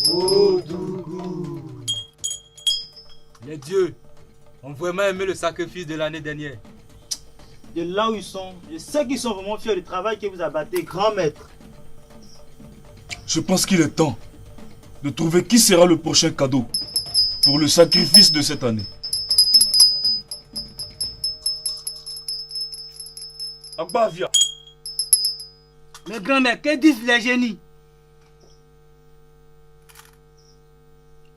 Odougou. Les dieux ont vraiment aimé le sacrifice de l'année dernière. De là où ils sont, je sais qu'ils sont vraiment fiers du travail que vous abattez, grand maître. Je pense qu'il est temps de trouver qui sera le prochain cadeau pour le sacrifice de cette année. Abba, viens. Mais grand-mère, que disent les génies?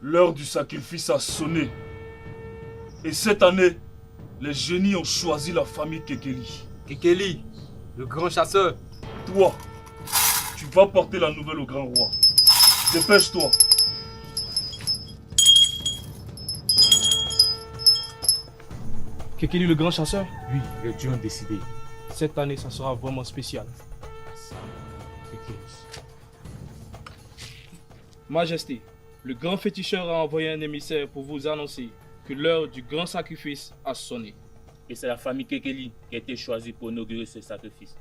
L'heure du sacrifice a sonné. Et cette année, les génies ont choisi la famille Kekeli. Kekeli, le grand chasseur. Toi, tu vas porter la nouvelle au grand roi. Dépêche-toi. Kekeli le grand chasseur, Oui, les dieux ont décidé. cette année ça sera vraiment spécial. Majesté, le grand féticheur a envoyé un émissaire pour vous annoncer que l'heure du grand sacrifice a sonné. Et c'est la famille Kekeli qui a été choisie pour inaugurer ce sacrifice.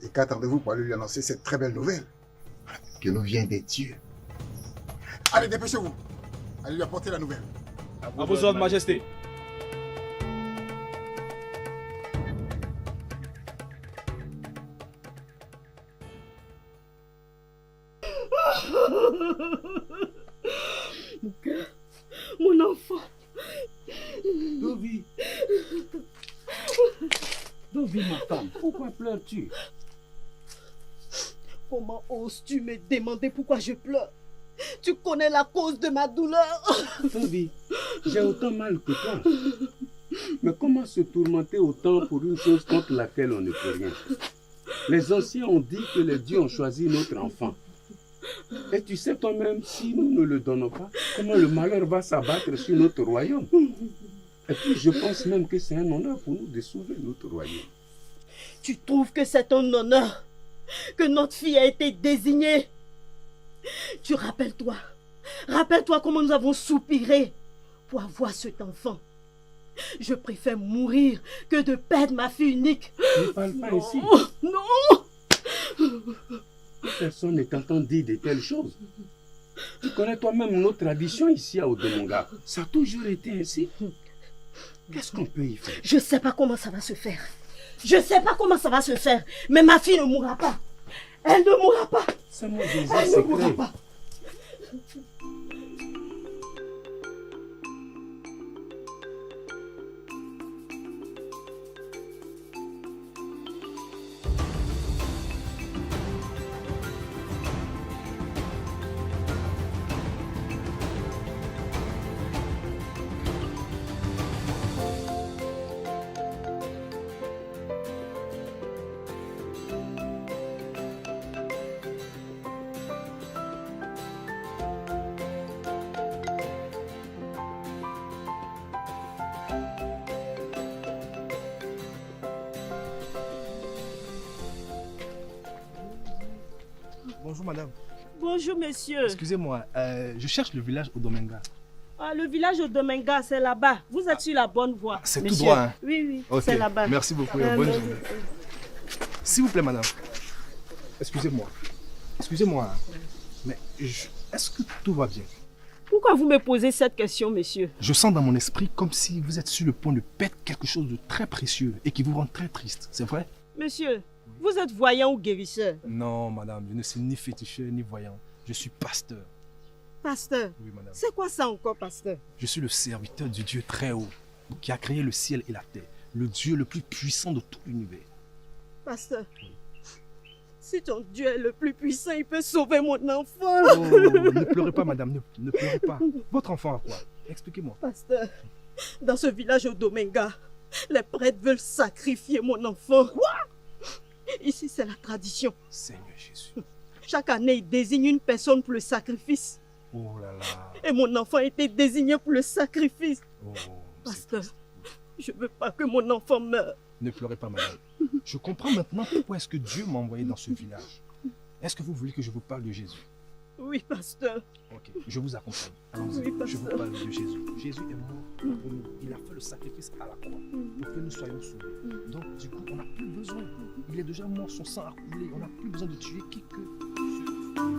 Et qu'attendez-vous pour aller lui annoncer cette très belle nouvelle qui nous vient des dieux? Allez, dépêchez-vous. Allez lui apporter la nouvelle. À vos ordres, Majesté. Mon cœur, mon enfant. Dovi. Dovi, ma femme, pourquoi pleures-tu? Comment oses-tu me demander pourquoi je pleure? Tu connais la cause de ma douleur. Dovi, j'ai autant mal que toi. Mais comment se tourmenter autant pour une chose contre laquelle on ne peut rien? Les anciens ont dit que les dieux ont choisi notre enfant. Et tu sais toi-même, si nous ne le donnons pas, comment le malheur va s'abattre sur notre royaume. Et puis je pense même que c'est un honneur pour nous de sauver notre royaume. Tu trouves que c'est un honneur que notre fille a été désignée? Tu rappelles-toi comment nous avons soupiré pour avoir cet enfant. Je préfère mourir que de perdre ma fille unique. Ne parle pas ici. Non. Personne n'est entendu dire de telles choses. Tu connais toi-même nos traditions ici à Odomonga. Ça a toujours été ainsi. Qu'est-ce qu'on peut y faire? Je ne sais pas comment ça va se faire. Mais ma fille ne mourra pas. Elle ne mourra pas. C'est mon désir Elle ne mourra secret. pas. Bonjour madame. Bonjour monsieur. Excusez-moi, je cherche le village Odomenga. Ah, le village de Dominga, c'est là-bas. Vous êtes sur la bonne voie. C'est tout monsieur. droit, hein? Oui, Ok, c'est là-bas. merci beaucoup et bonne journée. S'il vous plaît madame, excusez-moi, mais est-ce que tout va bien? Pourquoi vous me posez cette question, monsieur? Je sens dans mon esprit comme si vous êtes sur le point de perdre quelque chose de très précieux et qui vous rend très triste, c'est vrai? Monsieur, vous êtes voyant ou guérisseur? Non madame, je ne suis ni féticheur ni voyant, je suis pasteur. Pasteur? Oui madame. C'est quoi ça encore, pasteur? Je suis le serviteur du Dieu très haut qui a créé le ciel et la terre, le Dieu le plus puissant de tout l'univers. Pasteur, si ton Dieu est le plus puissant, il peut sauver mon enfant. Oh, ne pleurez pas madame, ne pleurez pas. Votre enfant a quoi? Expliquez-moi. Pasteur, dans ce village au Dominga, les prêtres veulent sacrifier mon enfant. Ici, c'est la tradition. Seigneur Jésus. Chaque année, ils désignent une personne pour le sacrifice. Oh là là. Et mon enfant a été désigné pour le sacrifice. Oh, Pasteur, je ne veux pas que mon enfant meure. ne pleurez pas madame. Je comprends maintenant pourquoi est-ce que Dieu m'a envoyé dans ce village. Est-ce que vous voulez que je vous parle de Jésus? Oui, pasteur. Ok, je vous accompagne. Allons-y, Oui, je vous pasteur. parle de Jésus. Jésus est mort pour nous. Il a fait le sacrifice à la croix pour que nous soyons sauvés. Donc, du coup, on n'a plus besoin. Il est déjà mort, son sang a coulé. On n'a plus besoin de tuer qui que.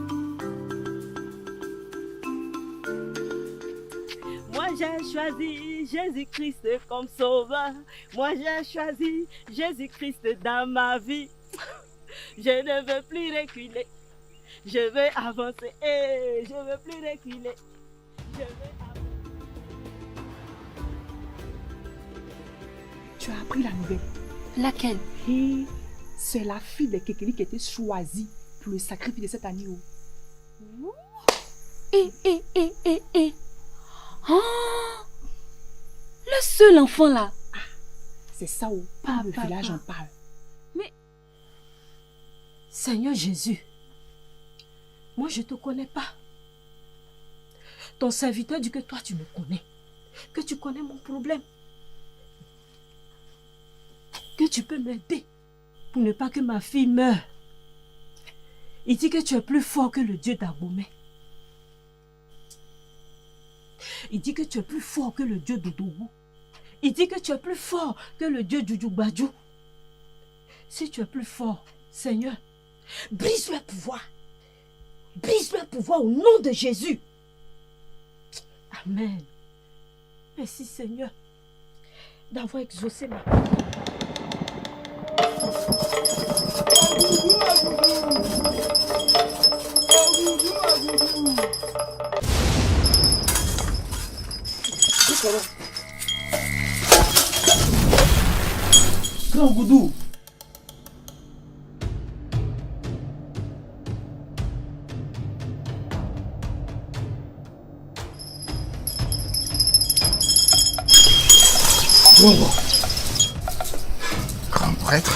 j'ai choisi Jésus-Christ comme sauveur. Moi j'ai choisi Jésus-Christ dans ma vie. Je ne veux plus reculer. Je veux avancer. Je ne veux plus reculer. Je veux avancer. Tu as appris la nouvelle. Laquelle? Et c'est la fille de Kekeli qui a été choisie pour le sacrifice de cet agneau. Oh, le seul enfant là. C'est ça où le village en parle. Mais, Seigneur Jésus, moi je ne te connais pas. Ton serviteur dit que toi tu me connais, que tu connais mon problème, que tu peux m'aider pour ne pas que ma fille meure. Il dit que tu es plus fort que le Dieu d'Abomey. Il dit que tu es plus fort que le Dieu d'Odougou. Il dit que tu es plus fort que le Dieu d'Ujugbadjou. Si tu es plus fort, Seigneur, brise le pouvoir. Brise le pouvoir au nom de Jésus. Amen. Merci Seigneur d'avoir exaucé ma prière. Grand Goudou. Grand prêtre,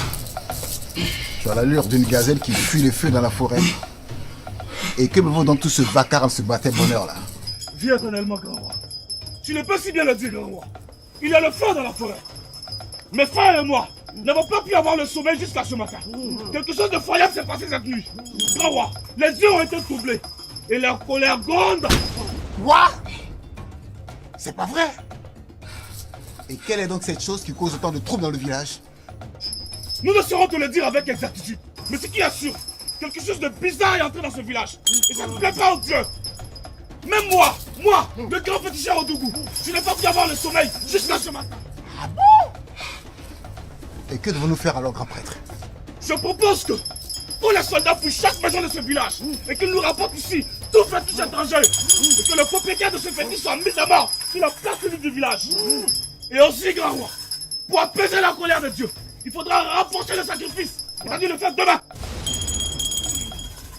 tu as l'allure d'une gazelle qui fuit les feux dans la forêt. Et que me vaut donc tout ce vacarme, ce baptême bonheur là? Viens éternellement, grand roi. Tu ne peux si bien le dire, grand roi. Il y a le feu dans la forêt. Mes frères et moi n'avons pas pu avoir le sommeil jusqu'à ce matin. Quelque chose de foyable s'est passé cette nuit. Grand roi, les yeux ont été troublés et leur colère gronde. Quoi? C'est pas vrai? Et quelle est donc cette chose qui cause autant de troubles dans le village? Nous ne saurons te le dire avec exactitude. Mais ce qui est sûr, quelque chose de bizarre est entré dans ce village. Et ça ne plaît pas aux dieux. Même moi, le grand féticheur Odougou, je n'ai pas pu avoir le sommeil jusqu'à ce matin. Ah bon? Et que devons-nous faire alors, grand prêtre? Je propose que les soldats fouillent chaque maison de ce village et qu'ils nous rapportent ici tout fétiche étranger. Et que le propriétaire de ce fétiche soit mis à mort sur la place publique du village. Et aussi, grand roi, pour apaiser la colère de Dieu, il faudra rapporter le sacrifice. C'est-à-dire le faire demain.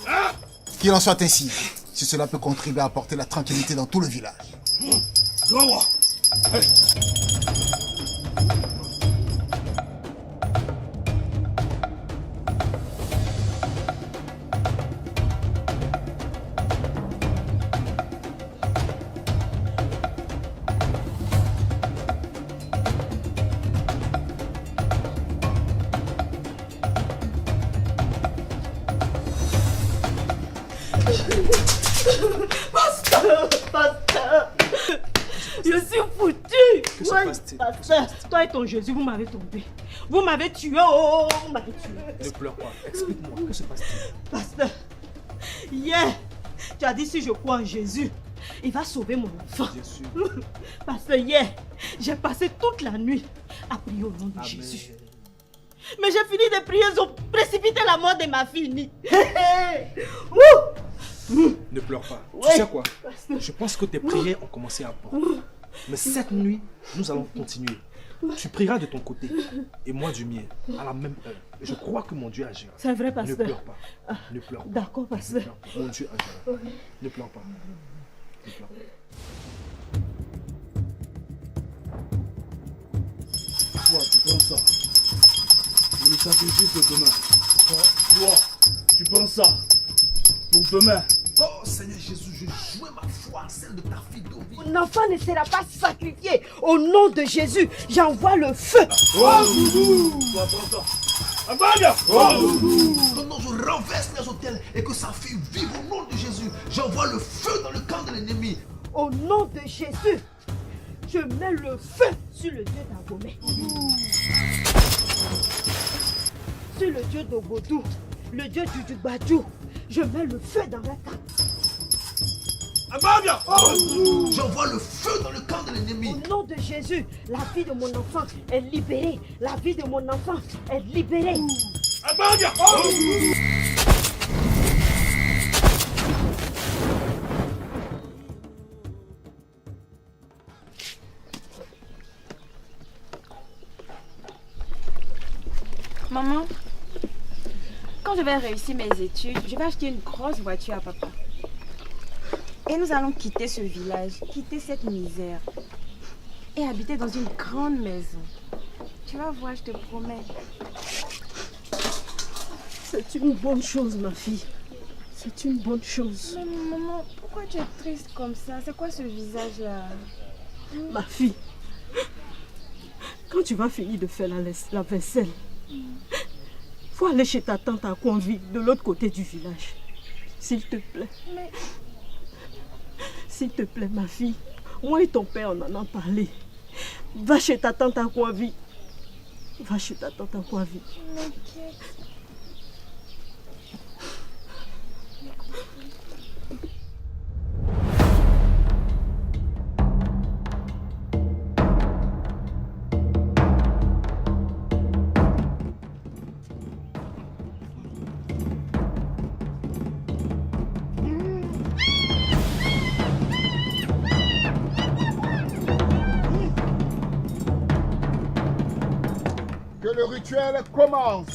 Hein? Qu'il en soit ainsi, si cela peut contribuer à apporter la tranquillité dans tout le village. Grand roi. Allez. Pasteur, je suis foutu. Que se passe-t-il? Pasteur, toi et ton Jésus, vous m'avez tombé. Vous m'avez tué, vous m'avez tué. Ne pleure pas, explique-moi, que se passe-t-il? Pasteur, hier, tu as dit si je crois en Jésus, il va sauver mon enfant. Bien sûr. Pasteur, hier, j'ai passé toute la nuit à prier au nom de Jésus. Mais j'ai fini de prier, ils ont précipité la mort de ma fille. Ne pleure pas. Ouais. Tu sais quoi? Je pense que tes prières ont commencé à bon. Mais cette nuit, nous allons continuer. Tu prieras de ton côté et moi du mien, à la même heure. Et je crois que mon Dieu agira. C'est vrai, pasteur. Ne pleure pas. Ne pleure pas. D'accord, pasteur. Mon Dieu agira. Ne pleure pas. Ne pleure pas. Toi, tu prends ça. Pour le sacrifice de demain. Toi, tu prends ça. Pour demain. Oh Seigneur Jésus, je joins ma foi à celle de ta fille Dovi. Mon enfant ne sera pas sacrifié. Au nom de Jésus, j'envoie le feu. Oh, Doudou. Toi, prends ça. Amalia. Oh, Doudou. Non, je renverse les hôtels et que sa fille vive au nom de Jésus. J'envoie le feu dans le camp de l'ennemi. Au nom de Jésus, je mets le feu sur le Dieu d'Abomey. Sur le Dieu d'Ogodou, le Dieu du Djubadjou, je mets le feu dans la table. J'envoie le feu dans le camp de l'ennemi. Au nom de Jésus, la vie de mon enfant est libérée. La vie de mon enfant est libérée. Maman, quand je vais réussir mes études, je vais acheter une grosse voiture à papa. Et nous allons quitter ce village, quitter cette misère et habiter dans une grande maison. Tu vas voir, je te promets. C'est une bonne chose, ma fille. C'est une bonne chose. Mais maman, pourquoi tu es triste comme ça? C'est quoi ce visage-là? Ma fille, quand tu vas finir de faire la vaisselle, faut aller chez ta tante à Kouanvi, de l'autre côté du village. S'il te plaît. Mais... S'il te plaît, ma fille. Moi et ton père, on en a parlé. Va chez ta tante à Kouanvi. Va chez ta tante à Kouanvi. Je m'inquiète. Que le rituel commence.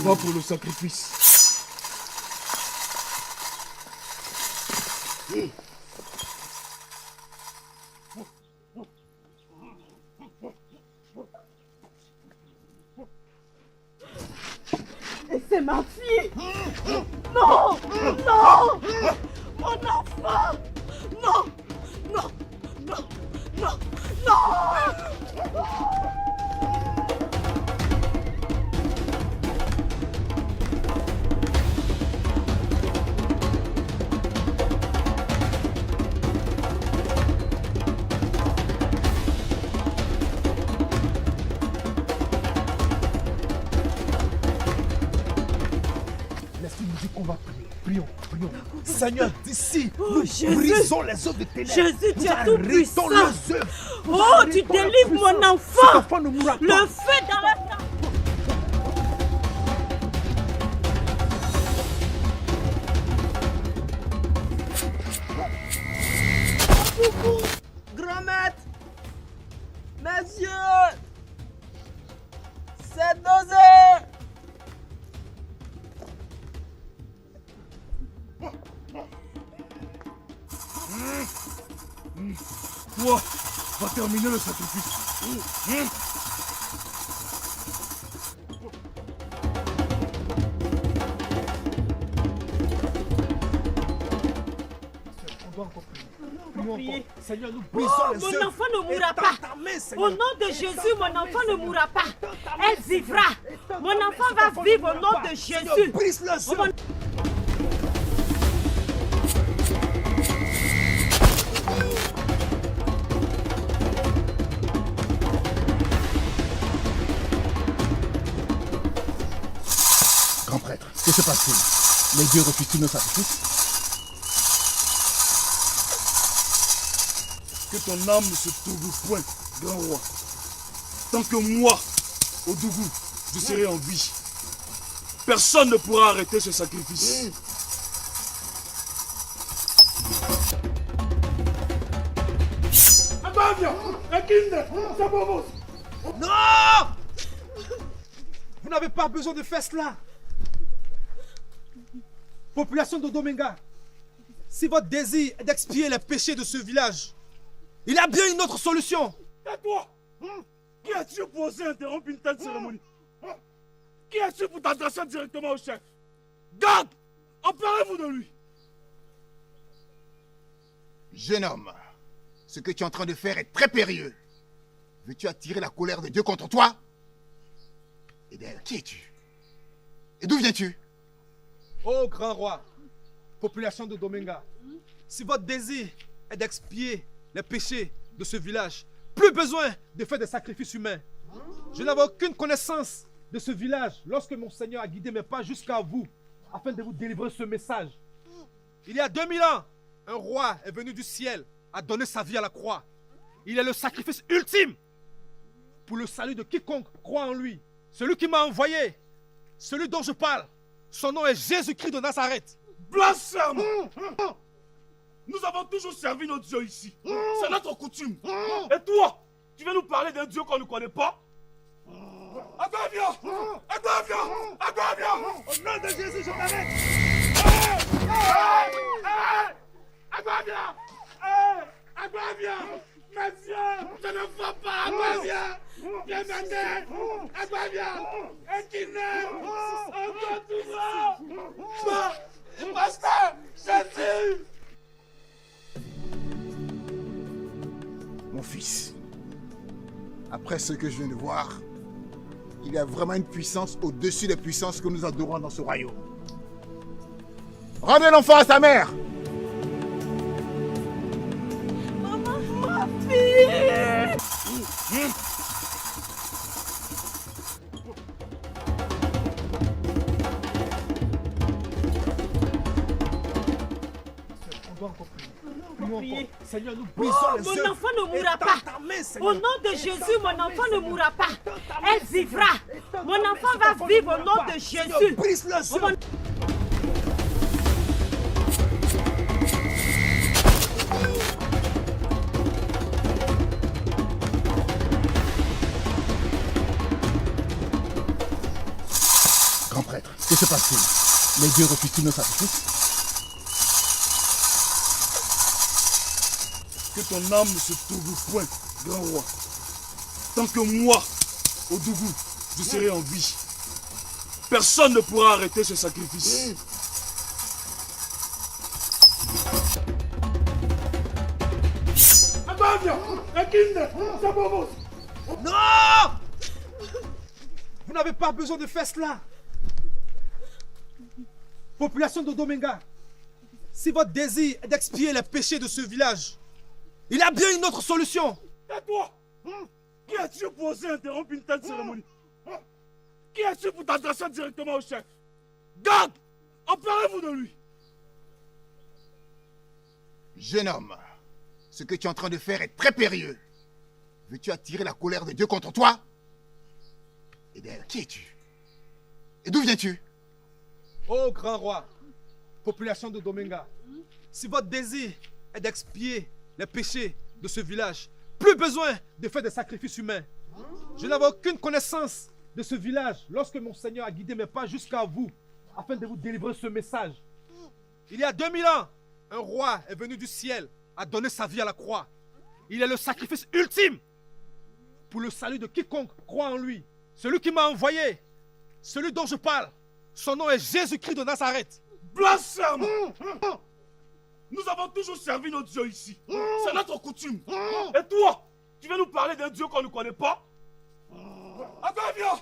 Va pour le sacrifice. Et c'est ma fille. Non, non, mon enfant. Non, non, non, non, non. L'Esprit nous dit qu'on va prier. Prions, prions. Seigneur, d'ici, Oh, nous Jésus. brisons les œuvres de ténèbres. Jésus, tu Nous es tout arrêtons puissant. leurs œuvres. Nous Oh, tu arrêtons leur délivres mon puissance. enfant. Cet enfant ne mourra pas. Le feu dans la table. Grand maître, messieurs, c'est dosé. Toi, va terminer le sacrifice. On doit encore prier. Prions prier. encore. Seigneur, nous Oh, brisons les mon œuvres. enfant ne mourra Étends pas. ta main, Seigneur. Au nom de Étends Jésus, ta mon main, enfant ne Seigneur. mourra pas. Étends ta main, Elle vivra. Seigneur. Étends ta Mon main, enfant cet va enfant ne vivre au mourra nom pas. de Seigneur, Jésus. brise leurs Au nom- œuvres. Grand prêtre, que se passe-t-il? Les dieux refusent-ils nos sacrifices? Que ton âme ne se trouve point, grand roi. Tant que moi, Odougou, je serai en vie. Personne ne pourra arrêter ce sacrifice. Non! Vous n'avez pas besoin de faire cela. Population de Domenga, si votre désir est d'expier les péchés de ce village, il y a bien une autre solution. Et toi, qui es-tu pour oser interrompre une telle cérémonie? Qui es-tu pour t'adresser directement au chef? Garde! Emparez-vous de lui! Jeune homme, ce que tu es en train de faire est très périlleux. Veux-tu attirer la colère de Dieu contre toi? Et d'ailleurs, qui es-tu? Et d'où viens-tu? Ô grand roi, Population de Dominga, si votre désir est d'expier les péchés de ce village, plus besoin de faire des sacrifices humains. Je n'avais aucune connaissance de ce village lorsque mon Seigneur a guidé mes pas jusqu'à vous afin de vous délivrer ce message. Il y a 2000 ans, un roi est venu du ciel, a donné sa vie à la croix. Il est le sacrifice ultime pour le salut de quiconque croit en lui. Celui qui m'a envoyé, celui dont je parle, son nom est Jésus-Christ de Nazareth. Blasphème! Nous avons toujours servi nos dieux ici. C'est notre coutume. Et toi, tu viens nous parler d'un Dieu qu'on ne connaît pas? Agavia! Agavia! Agavia! Au nom de Jésus, je t'arrête! Agavia! Agavia! Monsieur! Je ne vois pas! Agavia! Viens m'aider! Agavia! Équinez! Encore tout Pasteur! Jésus! Mon fils, après ce que je viens de voir, il y a vraiment une puissance au-dessus des puissances que nous adorons dans ce royaume. Rendez l'enfant à sa mère! Maman, ma fille! On doit encore prier. Seigneur, nous mon enfant ne mourra pas. Au nom de Jésus, mon enfant ne mourra pas. Elle vivra. Mon enfant va vivre au nom de Jésus. Grand prêtre, que se passe-t-il? Les dieux refusent-ils nos sacrifices? Que ton âme ne se trouve point, grand roi. Tant que moi, Odougou, je serai en vie, personne ne pourra arrêter ce sacrifice. Non! Vous n'avez pas besoin de faire cela. Population de Dominga, si votre désir est d'expier les péchés de ce village, il y a bien une autre solution. Et toi, qui es-tu pour oser interrompre une telle cérémonie? Qui es-tu pour t'adresser directement au chef? Garde! Emparez-vous de lui! Jeune homme, ce que tu es en train de faire est très périlleux. Veux-tu attirer la colère de Dieu contre toi? Eh bien, qui es-tu? Et d'où viens-tu? Ô grand roi, population de Dominga, si votre désir est d'expier les péchés de ce village, plus besoin de faire des sacrifices humains. Je n'avais aucune connaissance de ce village lorsque mon Seigneur a guidé mes pas jusqu'à vous afin de vous délivrer ce message. Il y a 2000 ans, un roi est venu du ciel, a donné sa vie à la croix. Il est le sacrifice ultime pour le salut de quiconque croit en lui. Celui qui m'a envoyé, celui dont je parle, son nom est Jésus-Christ de Nazareth. Blasphème! Nous avons toujours servi nos dieux ici. C'est notre coutume. Et toi, tu viens nous parler d'un Dieu qu'on ne connaît pas? Agavia!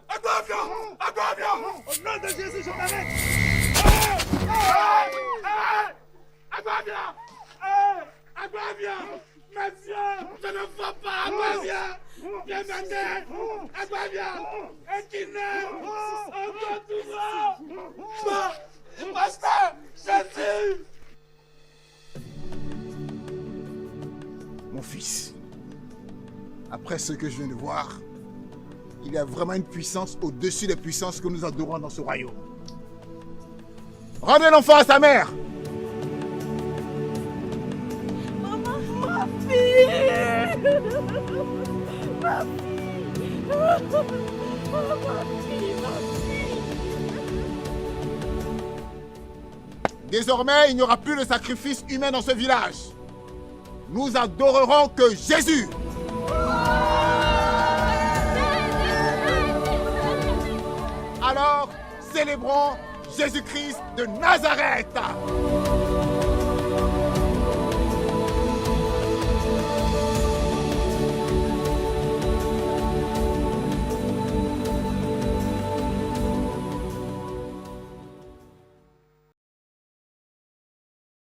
Agavia! Agavia! Au nom de Jésus, je t'arrête! Agavia! Agavia! Monsieur! Je ne vois pas! Agavia! Viens m'aider! Agavia! Équinez! Encore tout ça! Pasteur! Jésus! Mon fils, après ce que je viens de voir, il y a vraiment une puissance au-dessus des puissances que nous adorons dans ce royaume. Rendez l'enfant à sa mère! Maman, ma fille! Ma fille! Ma fille! Désormais, il n'y aura plus de sacrifice humain dans ce village. Nous adorerons que Jésus. Alors, célébrons Jésus-Christ de Nazareth.